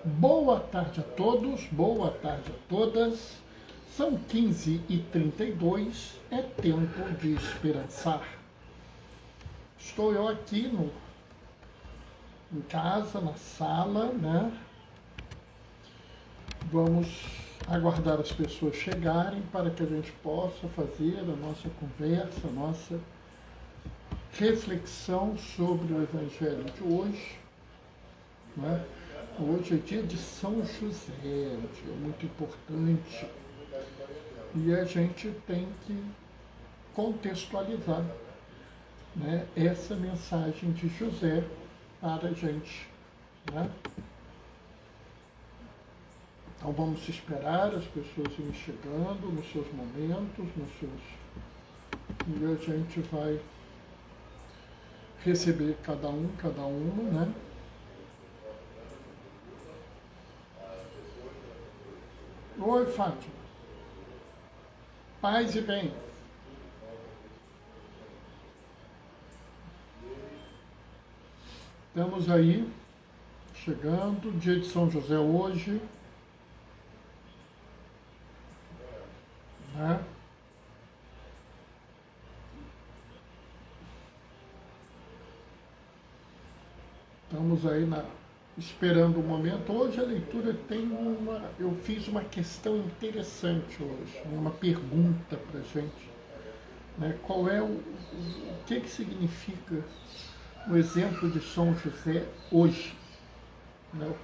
Boa tarde a todos, boa tarde a todas. São 15h32, é tempo de esperançar. Estou eu aqui em casa, na sala, né? Vamos aguardar as pessoas chegarem para que a gente possa fazer a nossa conversa, a nossa reflexão sobre o Evangelho de hoje, né? Hoje é dia de São José, um dia muito importante, e a gente tem que contextualizar, né, essa mensagem de José para a gente, né? Então vamos esperar as pessoas irem chegando nos seus momentos, e a gente vai receber cada uma, né? Oi, Fátima. Paz e bem. Estamos aí, chegando, dia de São José hoje, né? Estamos aí esperando o momento. Hoje a leitura tem eu fiz uma questão interessante hoje, uma pergunta para a gente, né? Qual é o que significa o exemplo de São José hoje, né?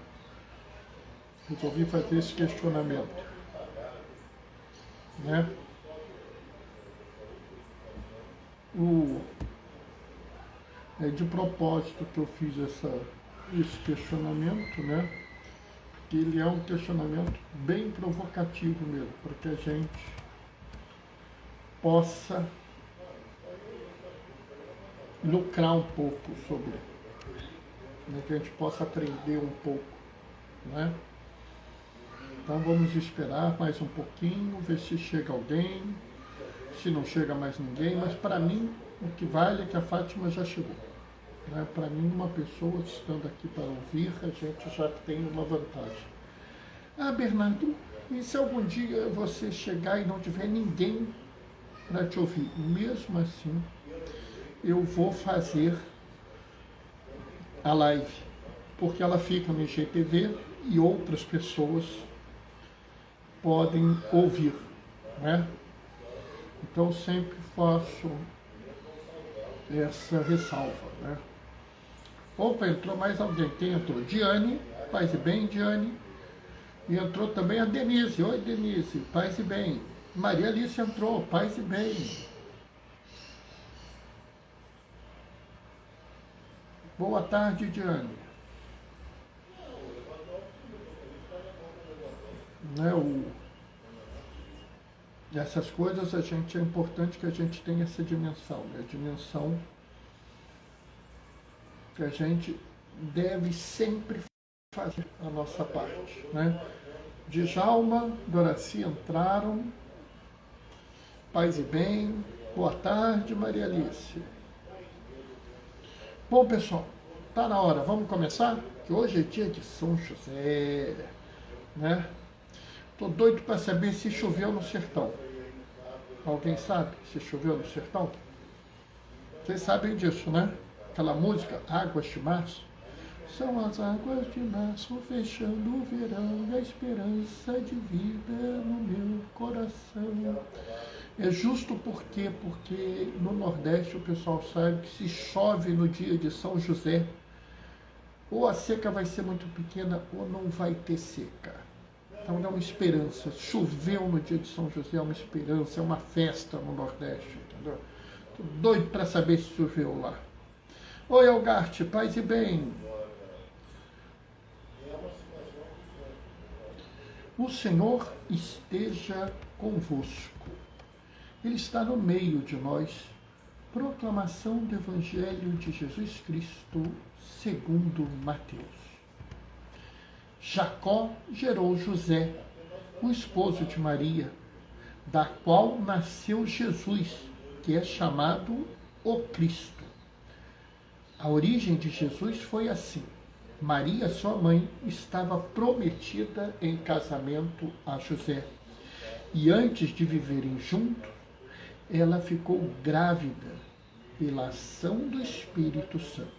Resolvi fazer esse questionamento, né? É de propósito que eu fiz esse questionamento, né? Porque ele é um questionamento bem provocativo mesmo, para que a gente possa lucrar um pouco sobre, né? Que a gente possa aprender um pouco, né? Então vamos esperar mais um pouquinho, ver se chega alguém, se não chega mais ninguém, mas para mim o que vale é que a Fátima já chegou. Né? Para mim, uma pessoa estando aqui para ouvir, a gente já tem uma vantagem. Ah, Bernardo, e se algum dia você chegar e não tiver ninguém para te ouvir? Mesmo assim, eu vou fazer a live, porque ela fica no IGTV e outras pessoas podem ouvir, né? Então, sempre faço essa ressalva, né? Opa, entrou mais alguém. Quem entrou? Diane, paz e bem, Diane. E entrou também a Denise. Oi, Denise, paz e bem. Maria Alice entrou, paz e bem. Boa tarde, Diane. Né, essas coisas é importante que a gente tenha essa dimensão, né? A dimensão que a gente deve sempre fazer a nossa parte, né? Djalma, Doraci entraram, paz e bem, boa tarde, Maria Alice. Bom, pessoal, tá na hora, vamos começar? Que hoje é dia de São José, né? Tô doido para saber se choveu no sertão. Alguém sabe se choveu no sertão? Vocês sabem disso, né? Aquela música, Águas de Março. São as águas de março fechando o verão e a esperança de vida no meu coração. É justo por quê? Porque no Nordeste o pessoal sabe que se chove no dia de São José, ou a seca vai ser muito pequena ou não vai ter seca. Então é uma esperança. Choveu no dia de São José, é uma esperança, é uma festa no Nordeste, entendeu? Tô doido para saber se choveu lá. Oi, Algarte, paz e bem. O Senhor esteja convosco. Ele está no meio de nós. Proclamação do Evangelho de Jesus Cristo segundo Mateus. Jacó gerou José, o esposo de Maria, da qual nasceu Jesus, que é chamado o Cristo. A origem de Jesus foi assim. Maria, sua mãe, estava prometida em casamento a José. E antes de viverem juntos, ela ficou grávida pela ação do Espírito Santo.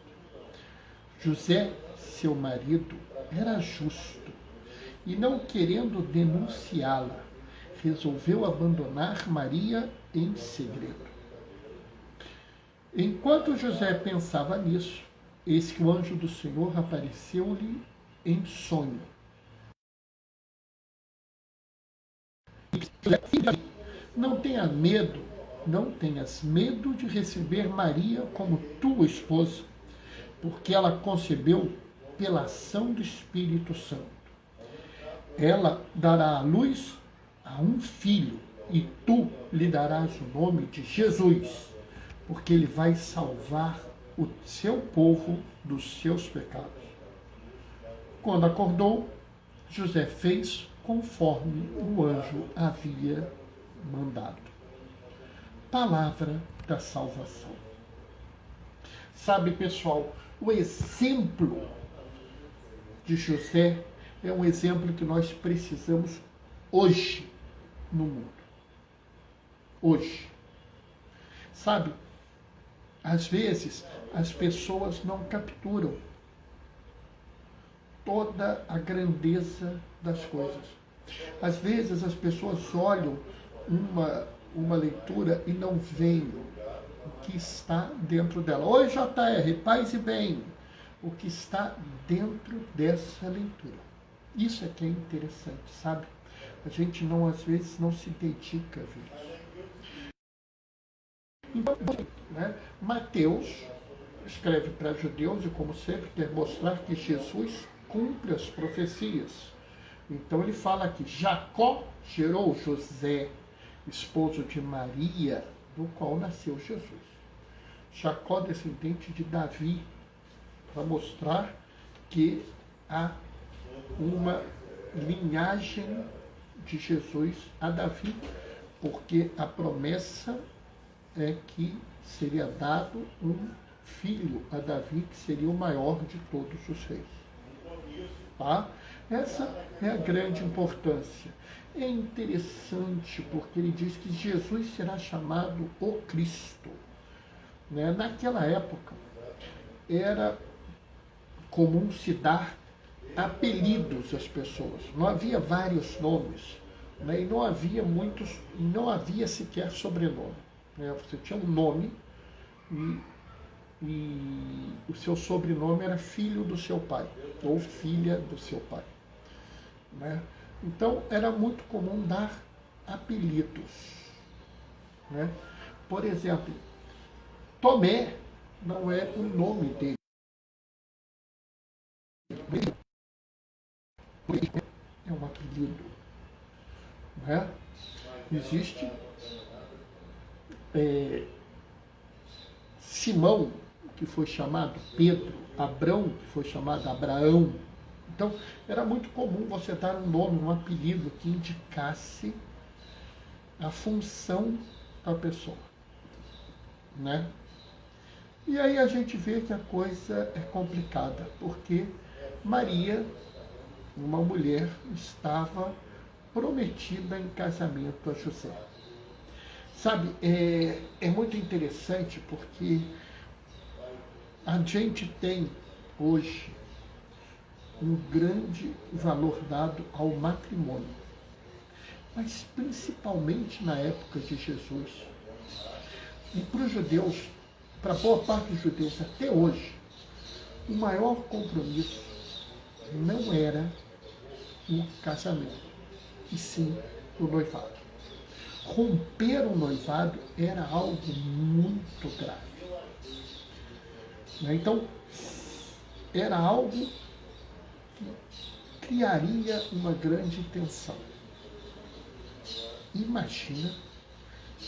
José, seu marido, era justo e, não querendo denunciá-la, resolveu abandonar Maria em segredo. Enquanto José pensava nisso, eis que o anjo do Senhor apareceu-lhe em sonho. Não tenha medo, não tenhas medo de receber Maria como tua esposa, porque ela concebeu pela ação do Espírito Santo. Ela dará à luz a um filho, e tu lhe darás o nome de Jesus, porque ele vai salvar o seu povo dos seus pecados. Quando acordou, José fez conforme o anjo havia mandado. Palavra da salvação. Sabe, pessoal, o exemplo de José é um exemplo que nós precisamos hoje no mundo. Hoje. Sabe, às vezes as pessoas não capturam toda a grandeza das coisas. Às vezes as pessoas olham uma leitura e não veem o que está dentro dela. Oi, JR, paz e bem. O que está dentro dessa leitura. Isso é que é interessante, sabe? A gente não, às vezes, não se dedica a ver isso. Então, né, Mateus escreve para judeus e, como sempre, quer mostrar que Jesus cumpre as profecias. Então ele fala que Jacó gerou José, esposo de Maria, do qual nasceu Jesus. Jacó, descendente de Davi, para mostrar que há uma linhagem de Jesus a Davi, porque a promessa é que seria dado um filho a Davi, que seria o maior de todos os reis. Tá? Essa é a grande importância. É interessante porque ele diz que Jesus será chamado o Cristo. Né? Naquela época, era comum se dar apelidos às pessoas. Não havia vários nomes, né? E não havia muitos, não havia sequer sobrenome. Né? Você tinha um nome e o seu sobrenome era filho do seu pai ou filha do seu pai. Né? Então era muito comum dar apelidos. Né? Por exemplo, Tomé não é o nome dele. É um apelido. Né? Existe Simão, que foi chamado Pedro, Abrão, que foi chamado Abraão. Então, era muito comum você dar um nome, um apelido que indicasse a função da pessoa. Né? E aí a gente vê que a coisa é complicada, porque Maria, uma mulher, estava prometida em casamento a José. Sabe, é muito interessante porque a gente tem hoje um grande valor dado ao matrimônio, mas principalmente na época de Jesus. E para os judeus, para boa parte dos judeus até hoje, o maior compromisso não era o casamento, e sim o noivado. Romper o noivado era algo muito grave. Então, era algo que criaria uma grande tensão. Imagina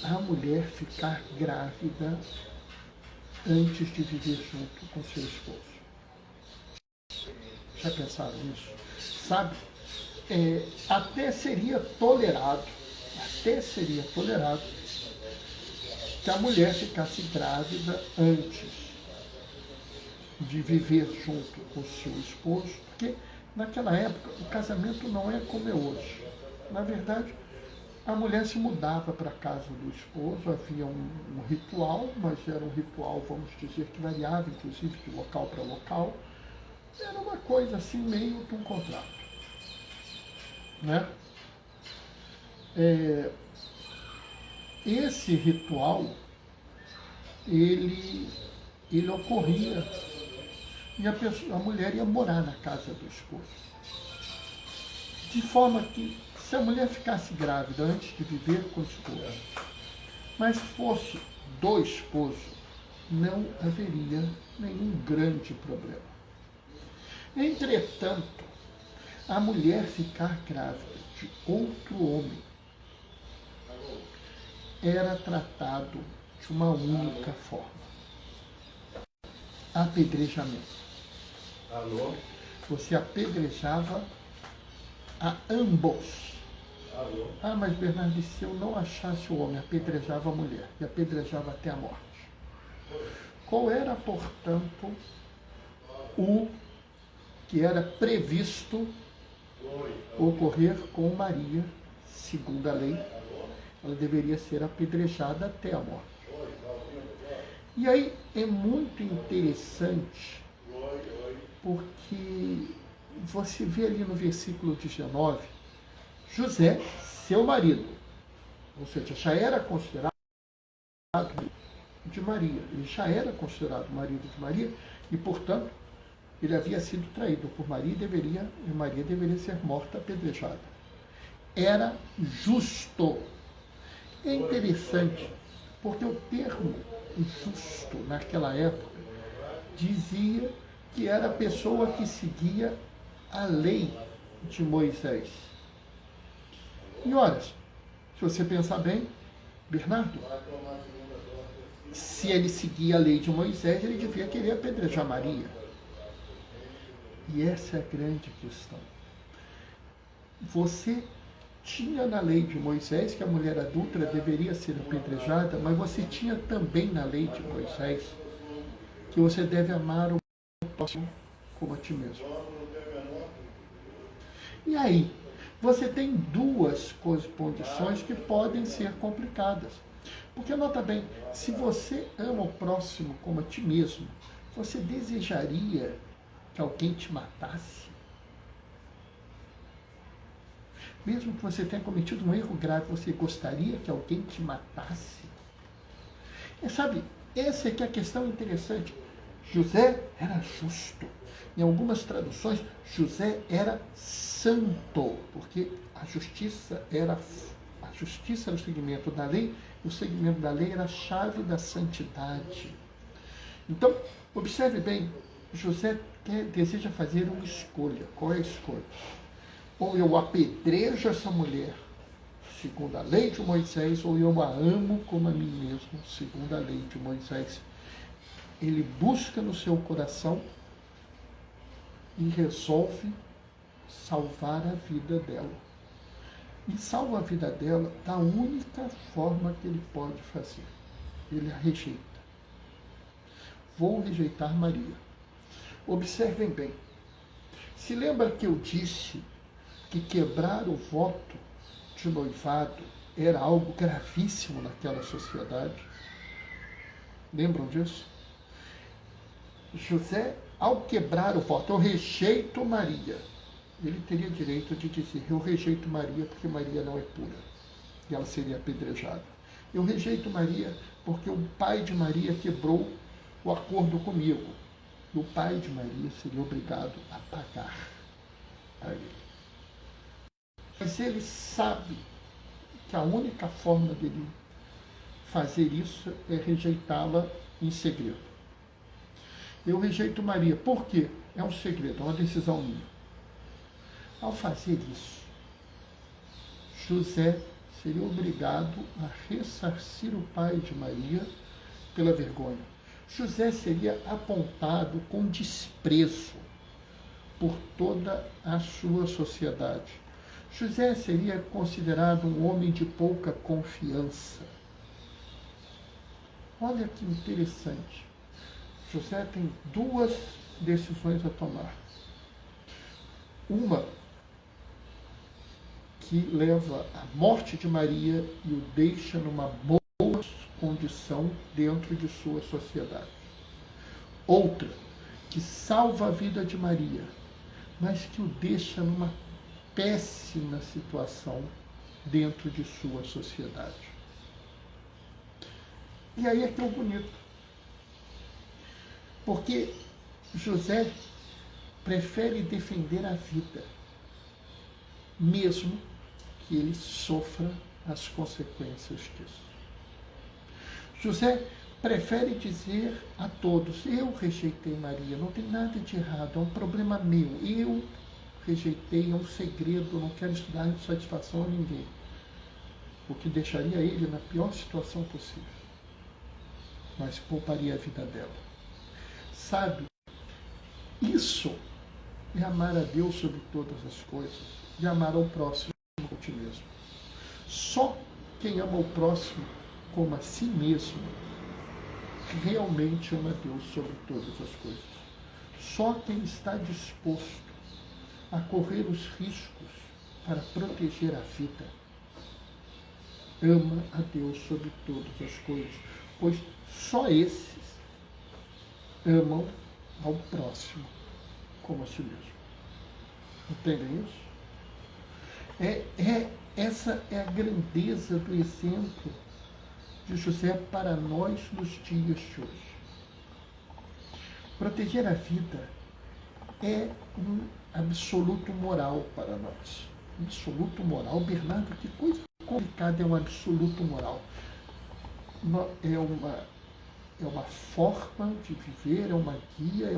a mulher ficar grávida antes de viver junto com seu esposo. Já pensaram nisso? Sabe, até seria tolerado que a mulher ficasse grávida antes. de viver junto com o seu esposo, porque naquela época o casamento não é como é hoje. Na verdade, a mulher se mudava para a casa do esposo, havia um ritual, mas era um ritual, vamos dizer, que variava, inclusive, de local para local. Era uma coisa assim, meio que um contrato. Né? Esse ritual, ele ocorria e a mulher ia morar na casa do esposo. De forma que, se a mulher ficasse grávida antes de viver com o esposo, mas fosse do esposo, não haveria nenhum grande problema. Entretanto, a mulher ficar grávida de outro homem era tratado de uma única forma: apedrejamento. Alô? Você apedrejava a ambos. Alô? Ah, mas Bernardo, se eu não achasse o homem, apedrejava a mulher, e apedrejava até a morte. Qual era, portanto, o que era previsto ocorrer com Maria, segundo a lei? Ela deveria ser apedrejada até a morte. E aí é muito interessante, porque você vê ali no versículo 19, José, seu marido, ou seja, já era considerado de Maria, ele já era considerado marido de Maria, e portanto ele havia sido traído por Maria e Maria deveria ser morta apedrejada. Era justo. É interessante, porque o termo justo naquela época dizia que era a pessoa que seguia a lei de Moisés. E olha, se você pensar bem, Bernardo, se ele seguia a lei de Moisés, ele devia querer apedrejar Maria. E essa é a grande questão. Você tinha na lei de Moisés que a mulher adúltera deveria ser apedrejada, mas você tinha também na lei de Moisés que você deve amar o próximo como a ti mesmo. E aí, você tem duas condições que podem ser complicadas. Porque, nota bem, se você ama o próximo como a ti mesmo, você desejaria que alguém te matasse? Mesmo que você tenha cometido um erro grave, você gostaria que alguém te matasse? Sabe, essa é que é a questão interessante. José era justo. Em algumas traduções, José era santo, porque a justiça era o segmento da lei, e o segmento da lei era a chave da santidade. Então, observe bem, José deseja fazer uma escolha. Qual é a escolha? Ou eu apedrejo essa mulher, segundo a lei de Moisés, ou eu a amo como a mim mesmo, segundo a lei de Moisés. Ele busca no seu coração e resolve salvar a vida dela. E salva a vida dela da única forma que ele pode fazer. Ele a rejeita. Vou rejeitar Maria. Observem bem. Se lembra que eu disse que quebrar o voto de noivado era algo gravíssimo naquela sociedade? Lembram disso? José, ao quebrar o voto, eu rejeito Maria. Ele teria direito de dizer, eu rejeito Maria porque Maria não é pura. E ela seria apedrejada. Eu rejeito Maria porque o pai de Maria quebrou o acordo comigo. E o pai de Maria seria obrigado a pagar a ele. Mas ele sabe que a única forma dele fazer isso é rejeitá-la em segredo. Eu rejeito Maria. Por quê? É um segredo, é uma decisão minha. Ao fazer isso, José seria obrigado a ressarcir o pai de Maria pela vergonha. José seria apontado com desprezo por toda a sua sociedade. José seria considerado um homem de pouca confiança. Olha que interessante. José tem duas decisões a tomar. Uma que leva à morte de Maria e o deixa numa boa condição dentro de sua sociedade. Outra que salva a vida de Maria, mas que o deixa numa péssima situação dentro de sua sociedade. E aí é que é o bonito. Porque José prefere defender a vida, mesmo que ele sofra as consequências disso. José prefere dizer a todos: eu rejeitei Maria, não tem nada de errado, é um problema meu, eu rejeitei, é um segredo, não quero dar satisfação a ninguém. O que deixaria ele na pior situação possível, mas pouparia a vida dela. Sabe, isso é amar a Deus sobre todas as coisas e amar ao próximo como a ti mesmo. Só quem ama o próximo como a si mesmo realmente ama a Deus sobre todas as coisas. Só quem está disposto a correr os riscos para proteger a vida ama a Deus sobre todas as coisas, pois só esses amam ao próximo como a si mesmo. Entendem isso? Essa é a grandeza do exemplo de José para nós nos dias de hoje. Proteger a vida é um absoluto moral para nós. Um absoluto moral. Bernardo, que coisa complicada é um absoluto moral. É uma forma de viver, é uma guia,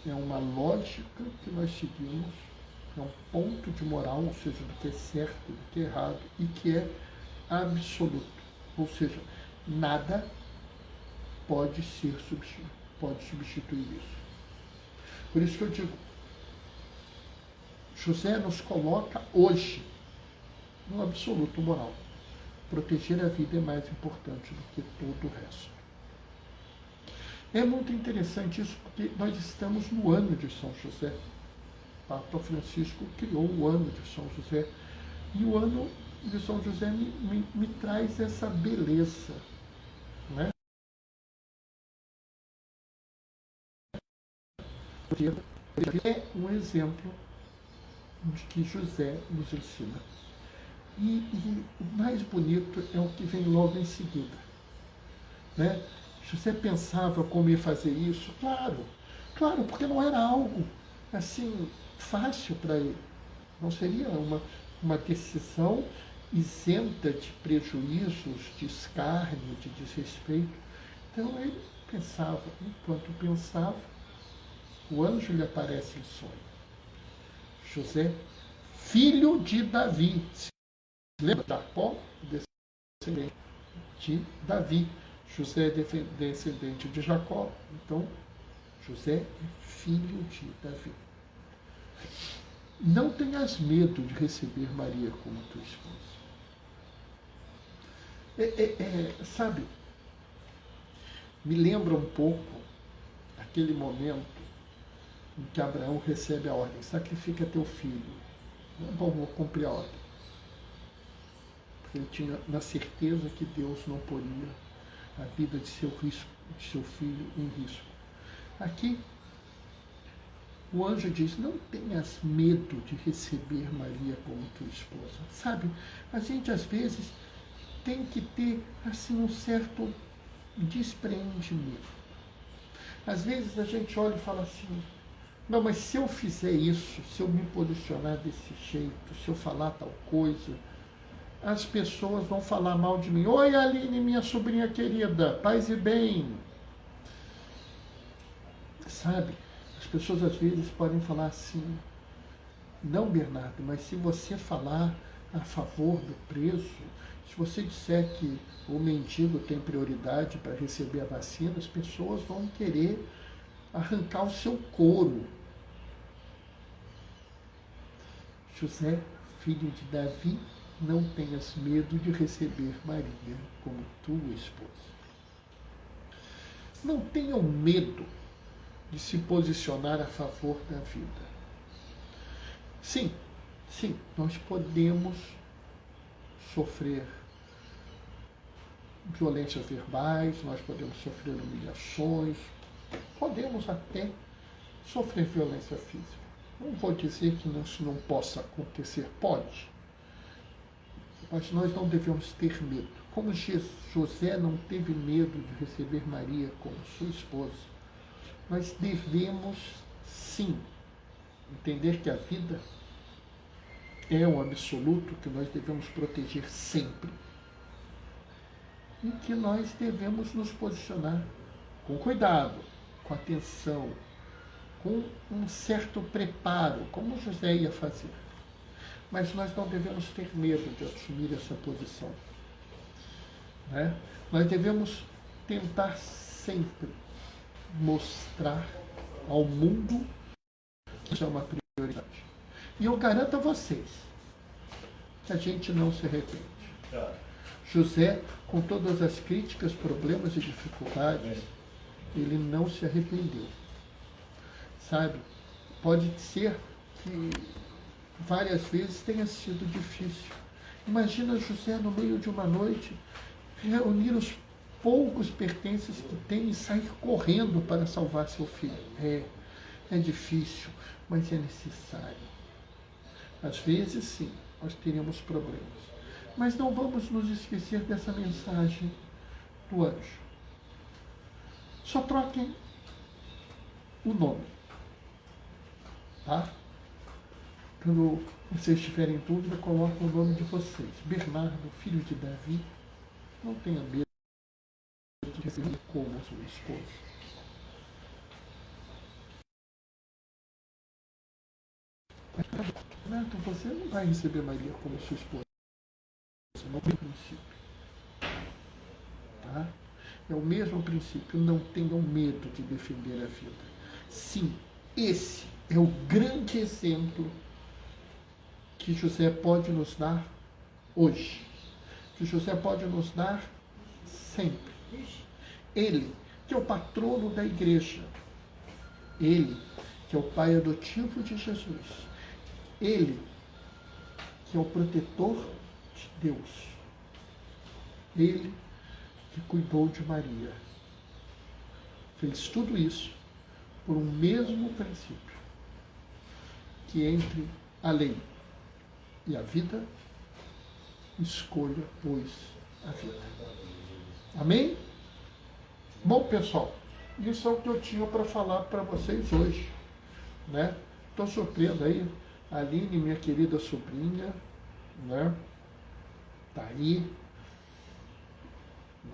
é uma lógica que nós seguimos, é um ponto de moral, ou seja, do que é certo, do que é errado, e que é absoluto. Ou seja, nada pode substituir isso. Por isso que eu digo, José nos coloca hoje no absoluto moral. Proteger a vida é mais importante do que todo o resto. É muito interessante isso, porque nós estamos no ano de São José. Papa Francisco criou o ano de São José. E o ano de São José me traz essa beleza, né? É um exemplo de que José nos ensina. E o mais bonito é o que vem logo em seguida, né? José pensava como ia fazer isso? Claro, porque não era algo assim fácil para ele. Não seria uma decisão isenta de prejuízos, de escárnio, de desrespeito. Então ele pensava, enquanto pensava, o anjo lhe aparece em sonho. José, filho de Davi. Se lembra de Jacó? Descendente de Davi. José é descendente de Jacó. Então, José é filho de Davi. Não tenhas medo de receber Maria como tua esposa. Sabe, me lembra um pouco aquele momento em que Abraão recebe a ordem: sacrifica teu filho. Bom, vou cumprir a ordem. Porque ele tinha na certeza que Deus não poria a vida de seu filho em risco. Aqui, o anjo diz: não tenhas medo de receber Maria como tua esposa. Sabe, a gente às vezes tem que ter assim um certo despreendimento. Às vezes a gente olha e fala assim: não, mas se eu fizer isso, se eu me posicionar desse jeito, se eu falar tal coisa, as pessoas vão falar mal de mim. Oi, Aline, minha sobrinha querida, paz e bem. Sabe, as pessoas às vezes podem falar assim: não, Bernardo, mas se você falar a favor do preso, se você disser que o mendigo tem prioridade para receber a vacina, as pessoas vão querer arrancar o seu couro. José, filho de Davi, não tenhas medo de receber Maria como tua esposa. Não tenham medo de se posicionar a favor da vida. Sim, nós podemos sofrer violências verbais, nós podemos sofrer humilhações, podemos até sofrer violência física. Não vou dizer que isso não possa acontecer, pode, mas nós não devemos ter medo. Como José não teve medo de receber Maria como sua esposa, nós devemos, sim, entender que a vida é um absoluto que nós devemos proteger sempre e que nós devemos nos posicionar com cuidado, com atenção, com um certo preparo, como José ia fazer. Mas nós não devemos ter medo de assumir essa posição. Né? Nós devemos tentar sempre mostrar ao mundo que isso é uma prioridade. E eu garanto a vocês que a gente não se arrepende. José, com todas as críticas, problemas e dificuldades, ele não se arrependeu. Sabe? Pode ser que várias vezes tenha sido difícil. Imagina José no meio de uma noite reunir os poucos pertences que tem e sair correndo para salvar seu filho. É difícil, mas é necessário. Às vezes, sim, nós teremos problemas. Mas não vamos nos esquecer dessa mensagem do anjo. Só troquem o nome. Tá? Quando vocês tiverem dúvida, coloquem o nome de vocês. Bernardo, filho de Davi. Não tenha medo de receber como sua esposa. Bernardo, você não vai receber Maria como sua esposa. Não tem princípio. Tá? É o mesmo princípio. Não tenham medo de defender a vida. Sim, esse é o grande exemplo que José pode nos dar hoje. Que José pode nos dar sempre. Ele, que é o patrono da igreja. Ele, que é o pai adotivo de Jesus. Ele, que é o protetor de Deus. Ele, que cuidou de Maria. Fez tudo isso por um mesmo princípio. Que entre a lei e a vida, escolha, pois, a vida. Amém? Bom, pessoal, isso é o que eu tinha para falar para vocês hoje. Né? Estou surpreso aí. A Aline, minha querida sobrinha, né? Tá aí.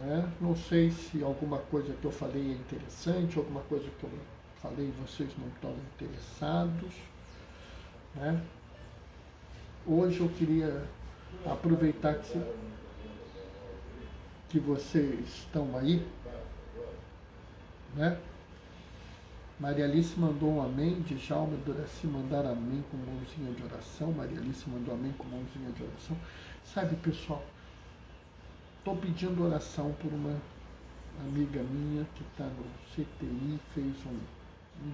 Né? Não sei se alguma coisa que eu falei é interessante, alguma coisa que eu falei e vocês não estão interessados. Né? Hoje eu queria aproveitar que vocês estão aí, né? Maria Alice mandou um amém, Djalma e Doraci mandaram amém com mãozinha de oração, Maria Alice mandou amém com mãozinha de oração. Sabe, pessoal, estou pedindo oração por uma amiga minha que está no CTI, fez um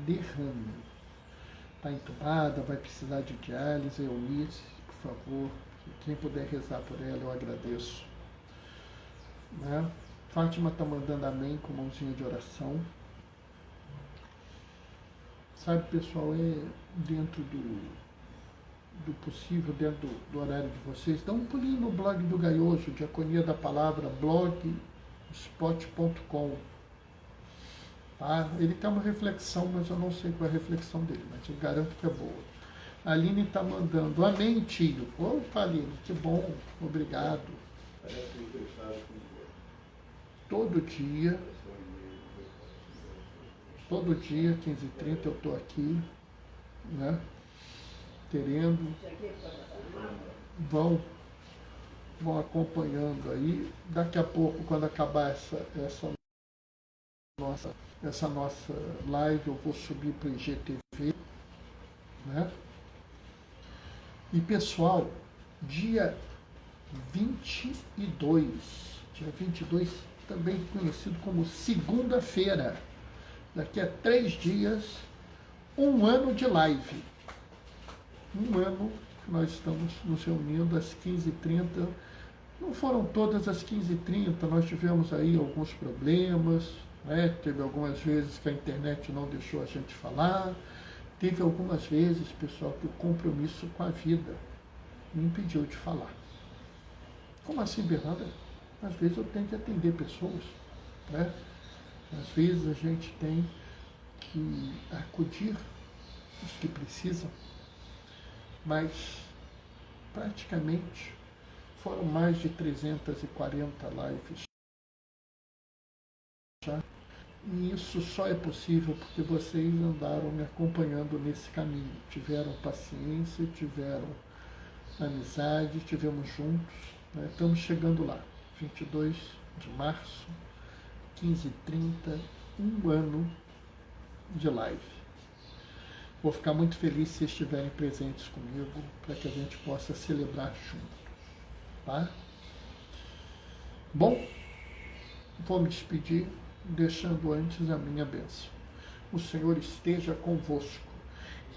derrame. Está entubada, vai precisar de diálise. Eunice, por favor, quem puder rezar por ela, eu agradeço. Né? Fátima está mandando amém com mãozinha de oração. Sabe, pessoal, é dentro do possível, dentro do horário de vocês. Dá um pulinho no blog do Gaioso, Diaconia da Palavra, blogspot.com. Tá? Ele tem uma reflexão, mas eu não sei qual é a reflexão dele, mas eu garanto que é boa. A Aline está mandando, amém, tio. Opa, Aline, que bom, obrigado. Todo dia, 15h30, eu estou aqui, né? Querendo, vão acompanhando aí. Daqui a pouco, quando acabar essa nossa live, eu vou subir para o IGTV, né? E pessoal, dia 22 também conhecido como segunda-feira. Daqui a 3 dias, 1 ano de live. 1 ano que nós estamos nos reunindo às 15h30. Não foram todas às 15h30, nós tivemos aí alguns problemas, né? Teve algumas vezes que a internet não deixou a gente falar, teve algumas vezes, pessoal, que o compromisso com a vida me impediu de falar. Como assim, Bernardo? Às vezes eu tenho que atender pessoas, né? Às vezes a gente tem que acudir os que precisam, mas praticamente foram mais de 340 lives já. E isso só é possível porque vocês andaram me acompanhando nesse caminho. Tiveram paciência, tiveram amizade, estivemos juntos. Né? Estamos chegando lá, 22 de março, 15h30, 1 ano de live. Vou ficar muito feliz se estiverem presentes comigo, para que a gente possa celebrar juntos. Tá? Bom, vou me despedir, deixando antes a minha bênção. O Senhor esteja convosco.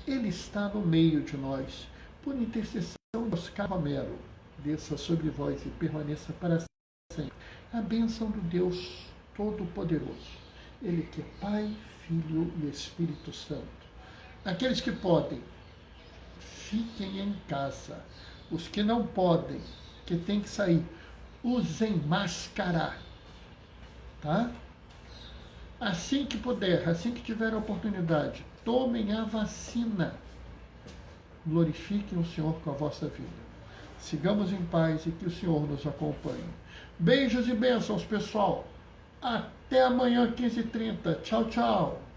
Ele está no meio de nós. Por intercessão de Oscar Romero, desça sobre vós e permaneça para sempre a bênção do Deus Todo-Poderoso. Ele que é Pai, Filho e Espírito Santo. Aqueles que podem, fiquem em casa. Os que não podem, que têm que sair, usem máscara. Tá? Assim que puder, assim que tiver a oportunidade, tomem a vacina. Glorifiquem o Senhor com a vossa vida. Sigamos em paz e que o Senhor nos acompanhe. Beijos e bênçãos, pessoal. Até amanhã, 15h30. Tchau, tchau.